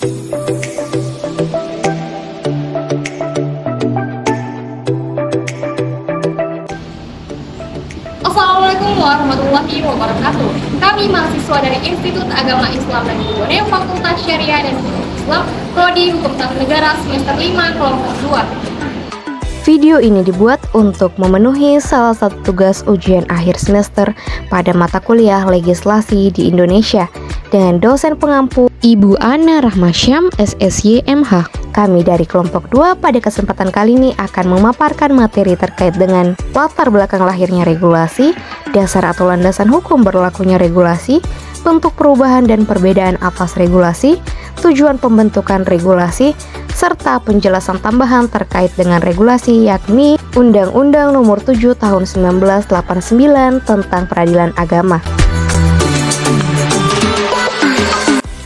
Assalamualaikum warahmatullahi wabarakatuh. Kami mahasiswa dari Institut Agama Islam dan Budaya Fakultas Syariah dan Hukum Islam, Prodi Hukum Tata Negara semester 5 kelompok 2. Video ini dibuat untuk memenuhi salah satu tugas ujian akhir semester pada mata kuliah legislasi di Indonesia dengan dosen pengampu Ibu Ana Rahmasyam, SSY MH. Kami dari kelompok 2 pada kesempatan kali ini akan memaparkan materi terkait dengan latar belakang lahirnya regulasi, dasar atau landasan hukum berlakunya regulasi, bentuk perubahan dan perbedaan atas regulasi, tujuan pembentukan regulasi, serta penjelasan tambahan terkait dengan regulasi yakni Undang-Undang Nomor 7 Tahun 1989 tentang Peradilan Agama.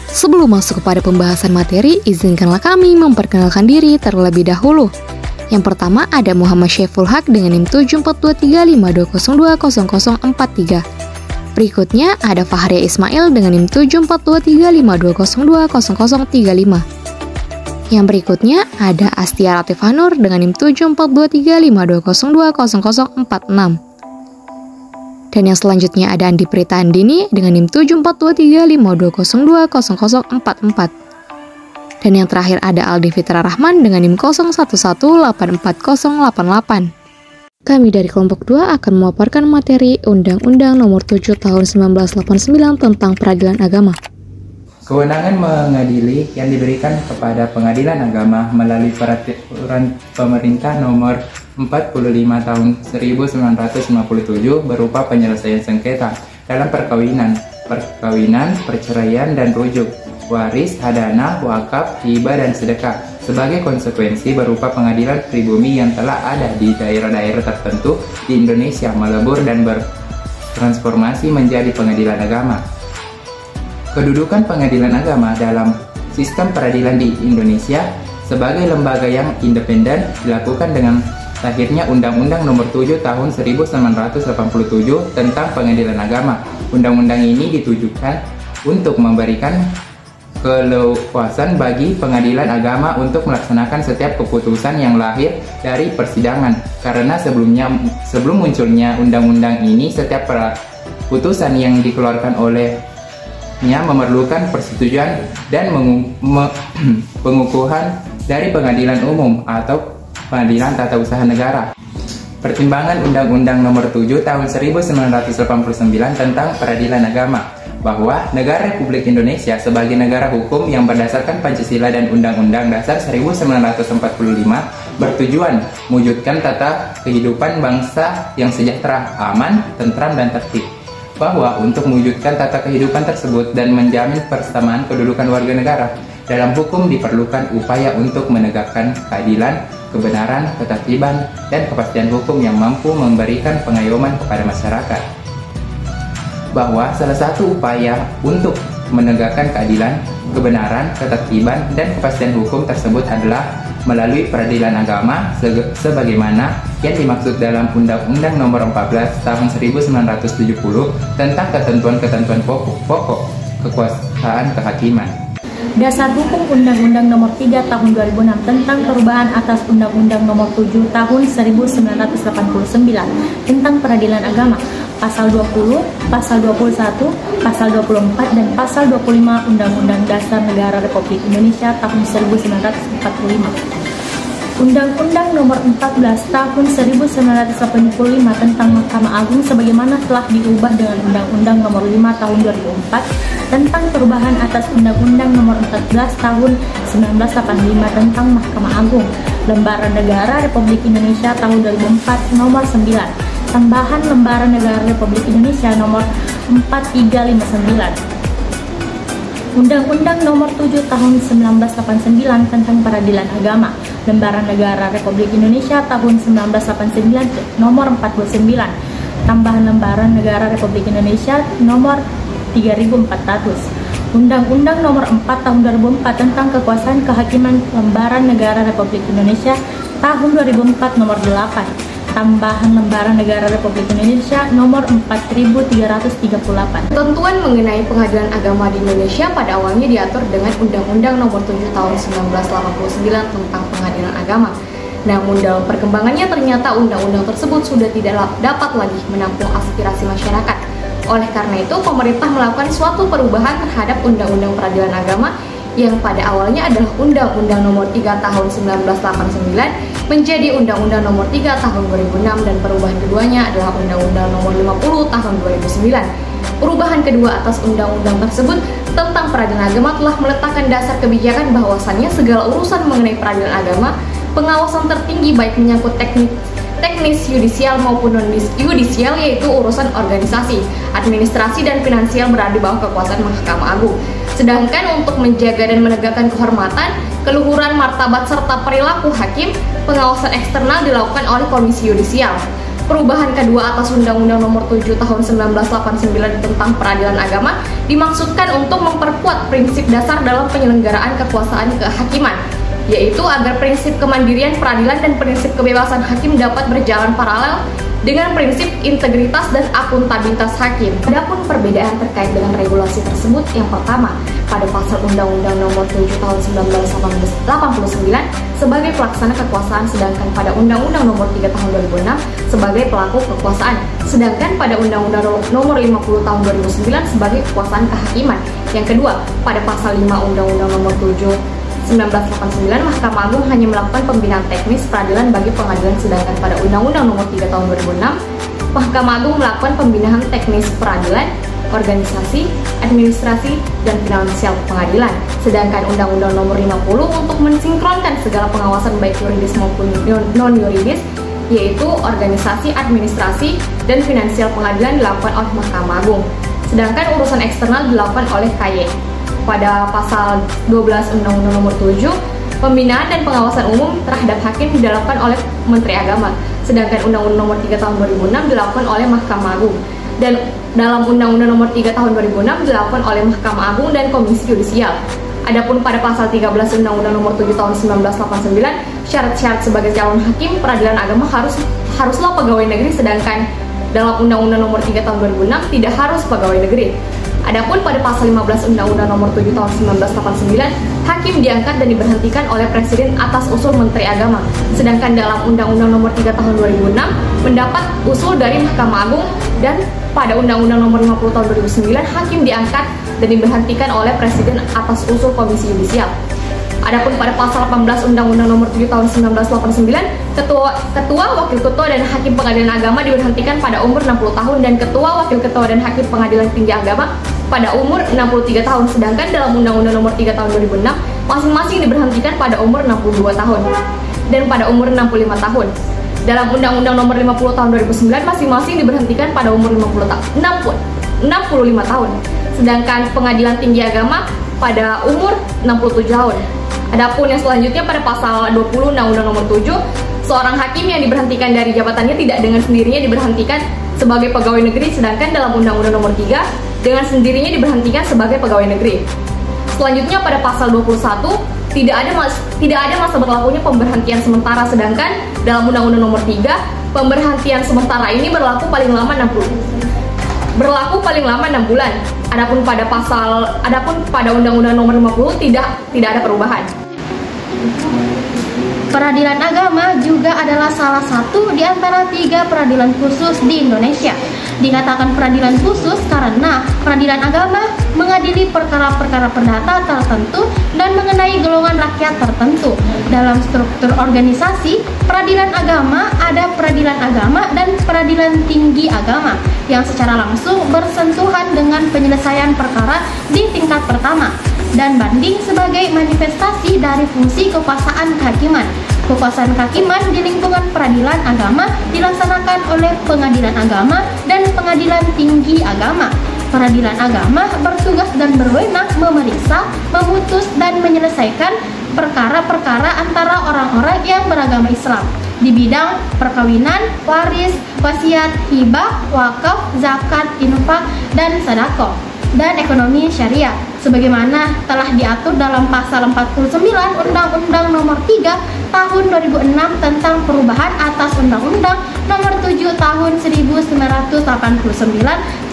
Sebelum masuk kepada pembahasan materi, izinkanlah kami memperkenalkan diri terlebih dahulu. Yang pertama ada Muhammad Syaiful Haq dengan NIM 742352020043. Berikutnya ada Fahria Ismail dengan NIM 742352020035. Yang berikutnya ada Astia Latifanur dengan NIM 742352020046. Dan yang selanjutnya ada Andi Prita Andini dengan NIM 742352020044. Dan yang terakhir ada Aldi Fitra Rahman dengan NIM 01184088. Kami dari kelompok 2 akan memaparkan materi Undang-Undang Nomor 7 Tahun 1989 tentang Peradilan Agama. Kewenangan mengadili yang diberikan kepada Pengadilan Agama melalui Peraturan Pemerintah Nomor 45 Tahun 1957 berupa penyelesaian sengketa dalam perkawinan, perceraian dan rujuk, waris, hadana, wakaf, hibah dan sedekah. Sebagai konsekuensi berupa pengadilan pribumi yang telah ada di daerah-daerah tertentu di Indonesia melebur dan bertransformasi menjadi pengadilan agama. Kedudukan pengadilan agama dalam sistem peradilan di Indonesia sebagai lembaga yang independen dilakukan dengan lahirnya Undang-Undang Nomor 7 Tahun 1987 tentang Pengadilan Agama. Undang-undang ini ditujukan untuk memberikan keleluasan bagi pengadilan agama untuk melaksanakan setiap keputusan yang lahir dari persidangan. Karena sebelum munculnya undang-undang ini, setiap keputusan yang dikeluarkan olehnya memerlukan persetujuan dan pengukuhan dari pengadilan umum atau Pengadilan Tata Usaha Negara. Pertimbangan Undang-Undang Nomor 7 Tahun 1989 tentang Peradilan Agama bahwa negara Republik Indonesia sebagai negara hukum yang berdasarkan Pancasila dan Undang-Undang Dasar 1945 bertujuan mewujudkan tata kehidupan bangsa yang sejahtera, aman, tentram, dan tertib. Bahwa untuk mewujudkan tata kehidupan tersebut dan menjamin persamaan kedudukan warga negara dalam hukum diperlukan upaya untuk menegakkan keadilan, kebenaran, ketertiban, dan kepastian hukum yang mampu memberikan pengayoman kepada masyarakat. Bahwa salah satu upaya untuk menegakkan keadilan, kebenaran, ketertiban, dan kepastian hukum tersebut adalah melalui peradilan agama sebagaimana yang dimaksud dalam Undang-Undang Nomor 14 Tahun 1970 tentang ketentuan-ketentuan pokok kekuasaan kehakiman. Dasar Hukum Undang-Undang Nomor 3 Tahun 2006 tentang perubahan atas Undang-Undang Nomor 7 Tahun 1989 tentang Peradilan Agama, Pasal 20, Pasal 21, Pasal 24, dan Pasal 25 Undang-Undang Dasar Negara Republik Indonesia Tahun 1945. Undang-Undang Nomor 14 Tahun 1985 tentang Mahkamah Agung sebagaimana telah diubah dengan Undang-Undang Nomor 5 Tahun 2004 tentang perubahan atas Undang-Undang Nomor 14 Tahun 1985 tentang Mahkamah Agung, Lembaran Negara Republik Indonesia Tahun 2004 Nomor 9, tambahan Lembaran Negara Republik Indonesia Nomor 4359. Undang-Undang Nomor 7 Tahun 1989 tentang Peradilan Agama, Lembaran Negara Republik Indonesia Tahun 1989 Nomor 49, tambahan Lembaran Negara Republik Indonesia Nomor 3400. Undang-Undang Nomor 4 Tahun 2004 tentang Kekuasaan Kehakiman Lembaran Negara Republik Indonesia Tahun 2004 Nomor 8, Tambahan Lembaran Negara Republik Indonesia Nomor 4338. Ketentuan mengenai pengadilan agama di Indonesia pada awalnya diatur dengan Undang-Undang Nomor 7 Tahun 1989 tentang pengadilan agama. Namun dalam perkembangannya ternyata undang-undang tersebut sudah tidak dapat lagi menampung aspirasi masyarakat. Oleh karena itu, pemerintah melakukan suatu perubahan terhadap Undang-Undang Peradilan Agama yang pada awalnya adalah Undang-Undang Nomor 3 Tahun 1989 menjadi Undang-Undang Nomor 3 Tahun 2006 dan perubahan keduanya adalah Undang-Undang Nomor 50 Tahun 2009. Perubahan kedua atas undang-undang tersebut tentang peradilan agama telah meletakkan dasar kebijakan bahwasannya segala urusan mengenai peradilan agama, pengawasan tertinggi baik menyangkut teknis yudisial maupun non-yudisial, yaitu urusan organisasi, administrasi, dan finansial berada di bawah kekuasaan Mahkamah Agung. Sedangkan untuk menjaga dan menegakkan kehormatan, keluhuran, martabat, serta perilaku hakim, pengawasan eksternal dilakukan oleh Komisi Yudisial. Perubahan kedua atas Undang-Undang Nomor 7 Tahun 1989 tentang peradilan agama dimaksudkan untuk memperkuat prinsip dasar dalam penyelenggaraan kekuasaan kehakiman, yaitu agar prinsip kemandirian peradilan dan prinsip kebebasan hakim dapat berjalan paralel dengan prinsip integritas dan akuntabilitas hakim. Adapun perbedaan terkait dengan regulasi tersebut, yang pertama, pada pasal Undang-Undang Nomor 7 Tahun 1989 sebagai pelaksana kekuasaan, sedangkan pada Undang-Undang Nomor 3 Tahun 2006 sebagai pelaku kekuasaan, sedangkan pada Undang-Undang Nomor 50 Tahun 2009 sebagai kekuasaan kehakiman. Yang kedua, pada pasal 5 Undang-Undang Nomor 7 1989, Mahkamah Agung hanya melakukan pembinaan teknis peradilan bagi pengadilan, sedangkan pada Undang-Undang Nomor 3 Tahun 2006, Mahkamah Agung melakukan pembinaan teknis peradilan, organisasi, administrasi, dan finansial pengadilan. Sedangkan Undang-Undang Nomor 50 untuk mensinkronkan segala pengawasan baik yuridis maupun non-yuridis, yaitu organisasi, administrasi, dan finansial pengadilan dilakukan oleh Mahkamah Agung. Sedangkan urusan eksternal dilakukan oleh KY. Pada pasal 12 Undang-Undang Nomor 7, pembinaan dan pengawasan umum terhadap hakim dilakukan oleh Menteri Agama, sedangkan Undang-Undang Nomor 3 Tahun 2006 dilakukan oleh Mahkamah Agung. Dan dalam Undang-Undang Nomor 3 Tahun 2006 dilakukan oleh Mahkamah Agung dan Komisi Yudisial. Adapun pada pasal 13 Undang-Undang Nomor 7 Tahun 1989, syarat-syarat sebagai calon hakim peradilan agama haruslah pegawai negeri, sedangkan dalam Undang-Undang Nomor 3 Tahun 2006 tidak harus pegawai negeri. Adapun pada pasal 15 Undang-Undang Nomor 7 Tahun 1989, hakim diangkat dan diberhentikan oleh Presiden atas usul Menteri Agama. Sedangkan dalam Undang-Undang Nomor 3 Tahun 2006 mendapat usul dari Mahkamah Agung, dan pada Undang-Undang Nomor 50 Tahun 2009 hakim diangkat dan diberhentikan oleh Presiden atas usul Komisi Yudisial. Adapun pada pasal 18 Undang-Undang Nomor 7 Tahun 1989, ketua, wakil ketua, dan hakim pengadilan agama diberhentikan pada umur 60 tahun dan ketua, wakil ketua, dan hakim pengadilan tinggi agama pada umur 63 tahun. Sedangkan dalam Undang-Undang Nomor 3 Tahun 2006 masing-masing diberhentikan pada umur 62 tahun dan pada umur 65 tahun. Dalam Undang-Undang Nomor 50 Tahun 2009 masing-masing diberhentikan pada umur 65 tahun. Sedangkan pengadilan tinggi agama pada umur 67 tahun. Adapun yang selanjutnya pada pasal 20 Undang-Undang Nomor 7, seorang hakim yang diberhentikan dari jabatannya tidak dengan sendirinya diberhentikan sebagai pegawai negeri, sedangkan dalam Undang-Undang Nomor 3 dengan sendirinya diberhentikan sebagai pegawai negeri. Selanjutnya pada pasal 21 tidak ada masa berlakunya pemberhentian sementara, sedangkan dalam Undang-Undang Nomor 3 pemberhentian sementara ini berlaku paling lama 6 bulan. Adapun pada Undang-Undang Nomor 50 tidak ada perubahan. Peradilan agama juga adalah salah satu di antara 3 peradilan khusus di Indonesia. Dikatakan peradilan khusus karena peradilan agama mengadili perkara-perkara perdata tertentu dan mengenai golongan rakyat tertentu. Dalam struktur organisasi, peradilan agama ada peradilan agama dan peradilan tinggi agama yang secara langsung bersentuhan dengan penyelesaian perkara di tingkat pertama dan banding sebagai manifestasi dari fungsi kekuasaan kehakiman. Kekuasaan kehakiman di lingkungan peradilan agama dilaksanakan oleh pengadilan agama dan pengadilan tinggi agama. Peradilan agama bertugas dan berwenang memeriksa, memutus, dan menyelesaikan perkara-perkara antara orang-orang yang beragama Islam di bidang perkawinan, waris, wasiat, hibah, wakaf, zakat, infak, dan sedekah, dan ekonomi syariah sebagaimana telah diatur dalam pasal 49 Undang-Undang Nomor 3 Tahun 2006 tentang perubahan atas Undang-Undang Nomor 7 Tahun 1989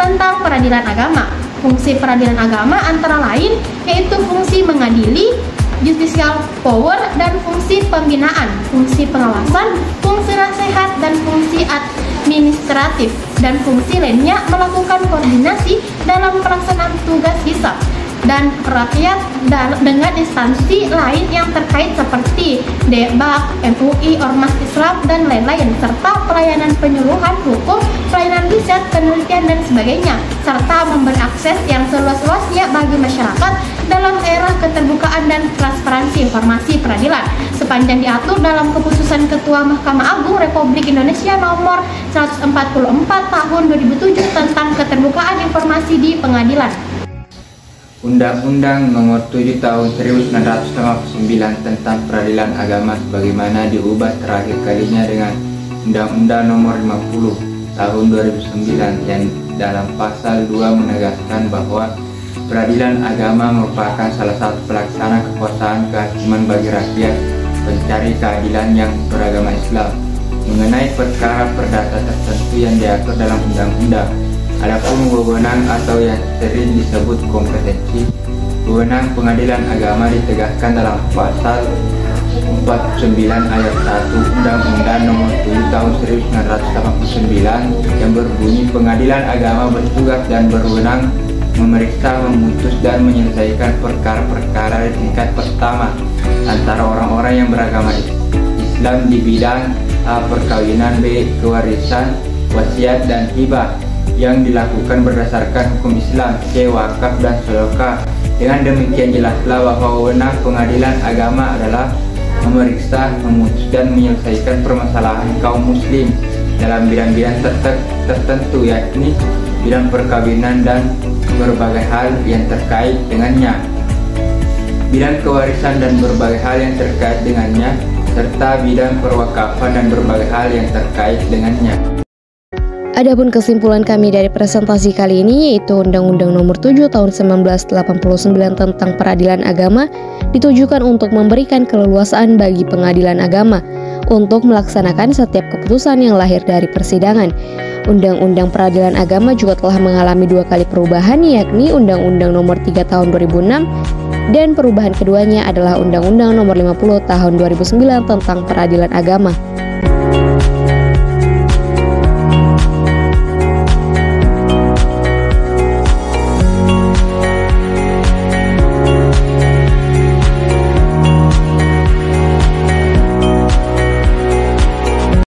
tentang peradilan agama. Fungsi peradilan agama antara lain yaitu fungsi mengadili, judicial power, dan fungsi pembinaan, fungsi pengawasan, fungsi nasihat, dan fungsi administratif, dan fungsi lainnya melakukan koordinasi dalam pelaksanaan tugas hisab dan rakyat dengan instansi lain yang terkait seperti DBAK, MUI, Ormas Islam, dan lain-lain, serta pelayanan penyuluhan hukum, pelayanan riset, penelitian, dan sebagainya, serta memberi akses yang seluas-luasnya bagi masyarakat dalam era keterbukaan dan transparansi informasi peradilan, sepanjang diatur dalam keputusan Ketua Mahkamah Agung Republik Indonesia nomor 144 tahun 2007 tentang keterbukaan informasi di pengadilan. Undang-Undang Nomor 7 Tahun 1959 tentang Peradilan Agama sebagaimana diubah terakhir kalinya dengan Undang-Undang Nomor 50 Tahun 2009 yang dalam pasal 2 menegaskan bahwa peradilan agama merupakan salah satu pelaksana kekuasaan kehakiman bagi rakyat pencari keadilan yang beragama Islam mengenai perkara perdata tertentu yang diatur dalam undang-undang. Adapun wewenang atau yang sering disebut kompetensi, wewenang pengadilan agama ditegaskan dalam pasal 49 ayat 1 Undang-Undang Nomor 7 Tahun 1989 yang berbunyi pengadilan agama bertugas dan berwenang memeriksa, memutus, dan menyelesaikan perkara-perkara di tingkat pertama antara orang-orang yang beragama Islam di bidang A. Perkawinan, B. Kewarisan, wasiat, dan hibah yang dilakukan berdasarkan hukum Islam, C. Wakaf dan sedekah. Dengan demikian jelaslah bahwa wewenang pengadilan agama adalah memeriksa, memutus, dan menyelesaikan permasalahan kaum muslim dalam bidang-bidang tertentu, yakni bidang perkawinan dan berbagai hal yang terkait dengannya, bidang kewarisan dan berbagai hal yang terkait dengannya, serta bidang perwakafan dan berbagai hal yang terkait dengannya. Adapun kesimpulan kami dari presentasi kali ini yaitu Undang-Undang Nomor 7 Tahun 1989 tentang Peradilan Agama ditujukan untuk memberikan keleluasaan bagi pengadilan agama untuk melaksanakan setiap keputusan yang lahir dari persidangan. Undang-Undang Peradilan Agama juga telah mengalami 2 kali perubahan, yakni Undang-Undang Nomor 3 Tahun 2006 dan perubahan keduanya adalah Undang-Undang Nomor 50 Tahun 2009 tentang Peradilan Agama.